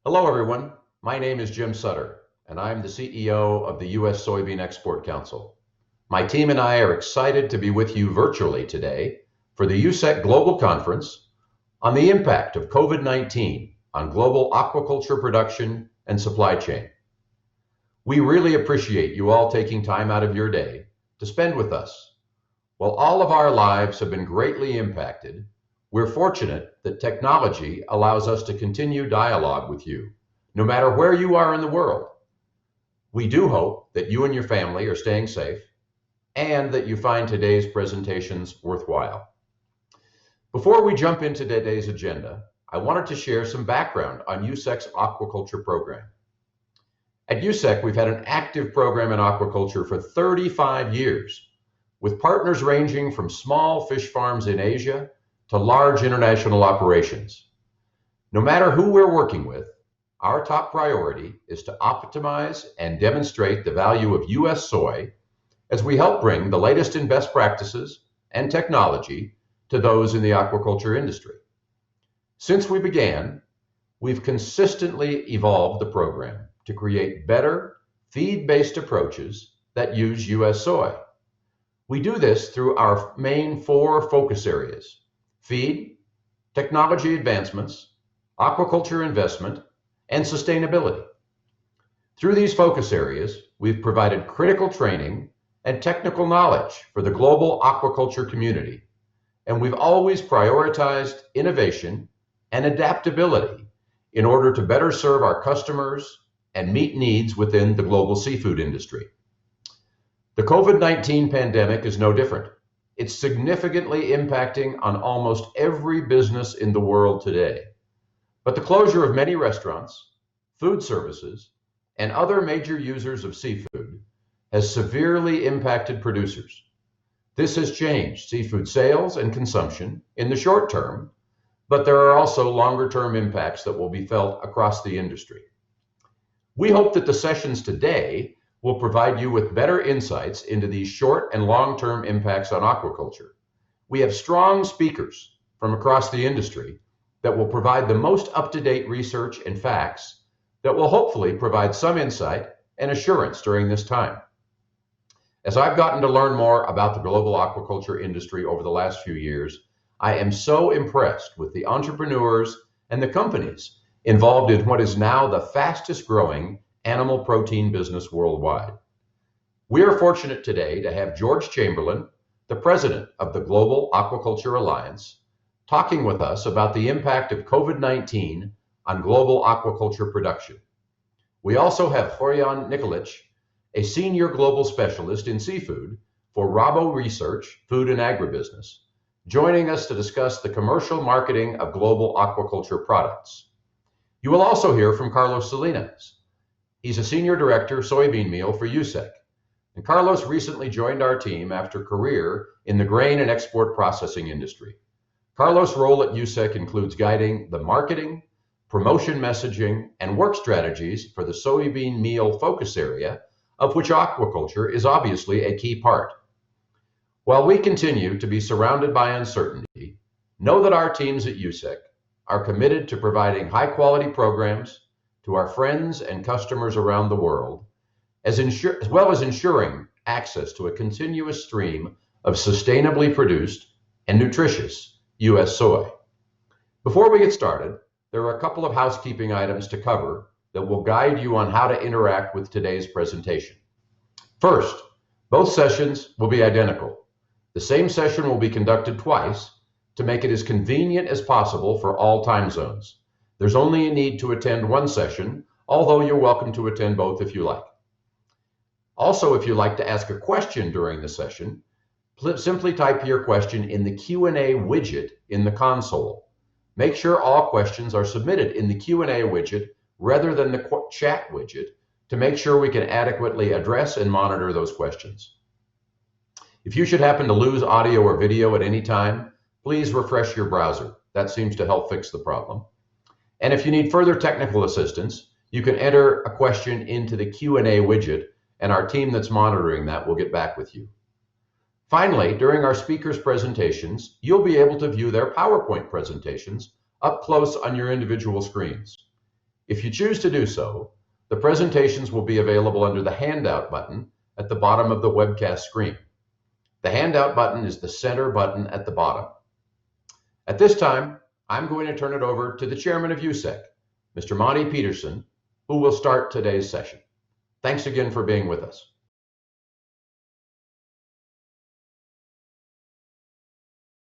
Hello, everyone. My name is Jim Sutter, and I'm the CEO of the U.S. Soybean Export Council. My team and I are excited to be with you virtually today for the USSEC Global Conference on the impact of COVID-19 on global aquaculture production and supply chain. We really appreciate you all taking time out of your day to spend with us. While all of our lives have been greatly impacted, we're fortunate that technology allows us to continue dialogue with you, no matter where you are in the world. We do hope that you and your family are staying safe and that you find today's presentations worthwhile. Before we jump into today's agenda, I wanted to share some background on USSEC's aquaculture program. At USSEC, we've had an active program in aquaculture for 35 years, with partners ranging from small fish farms in Asia to large international operations. No matter who we're working with, our top priority is to optimize and demonstrate the value of U.S. soy as we help bring the latest in best practices and technology to those in the aquaculture industry. Since we began, we've consistently evolved the program to create better feed-based approaches that use U.S. soy. We do this through our main 4 focus areas: feed, technology advancements, aquaculture investment, and sustainability. Through these focus areas, we've provided critical training and technical knowledge for the global aquaculture community, and we've always prioritized innovation and adaptability in order to better serve our customers and meet needs within the global seafood industry. The COVID-19 pandemic is no different. It's significantly impacting on almost every business in the world today. But the closure of many restaurants, food services, and other major users of seafood has severely impacted producers. This has changed seafood sales and consumption in the short term, but there are also longer-term impacts that will be felt across the industry. We hope that the sessions today will provide you with better insights into these short and long-term impacts on aquaculture. We have strong speakers from across the industry that will provide the most up-to-date research and facts that will hopefully provide some insight and assurance during this time. As I've gotten to learn more about the global aquaculture industry over the last few years, I am so impressed with the entrepreneurs and the companies involved in what is now the fastest growing animal protein business worldwide. We are fortunate today to have George Chamberlain, the president of the Global Aquaculture Alliance, talking with us about the impact of COVID-19 on global aquaculture production. We also have Horion Nikolic, a senior global specialist in seafood for Rabo Research, Food and Agribusiness, joining us to discuss the commercial marketing of global aquaculture products. You will also hear from Carlos Salinas. He's a senior director soybean meal for USSEC. And Carlos recently joined our team after a career in the grain and export processing industry. Carlos' role at USSEC includes guiding the marketing, promotion messaging, and work strategies for the soybean meal focus area, of which aquaculture is obviously a key part. While we continue to be surrounded by uncertainty, know that our teams at USSEC are committed to providing high-quality programs to our friends and customers around the world, as well as ensuring access to a continuous stream of sustainably produced and nutritious U.S. soy. Before we get started, there are a couple of housekeeping items to cover that will guide you on how to interact with today's presentation. First, both sessions will be identical. The same session will be conducted twice to make it as convenient as possible for all time zones. There's only a need to attend one session, although you're welcome to attend both if you like. Also, if you'd like to ask a question during the session, simply type your question in the Q&A widget in the console. Make sure all questions are submitted in the Q&A widget rather than the chat widget to make sure we can adequately address and monitor those questions. If you should happen to lose audio or video at any time, please refresh your browser. That seems to help fix the problem. And if you need further technical assistance, you can enter a question into the Q&A widget, and our team that's monitoring that will get back with you. Finally, during our speakers' presentations, you'll be able to view their PowerPoint presentations up close on your individual screens. If you choose to do so, the presentations will be available under the handout button at the bottom of the webcast screen. The handout button is the center button at the bottom. At this time, I'm going to turn it over to the chairman of USSEC, Mr. Monty Peterson, who will start today's session. Thanks again for being with us.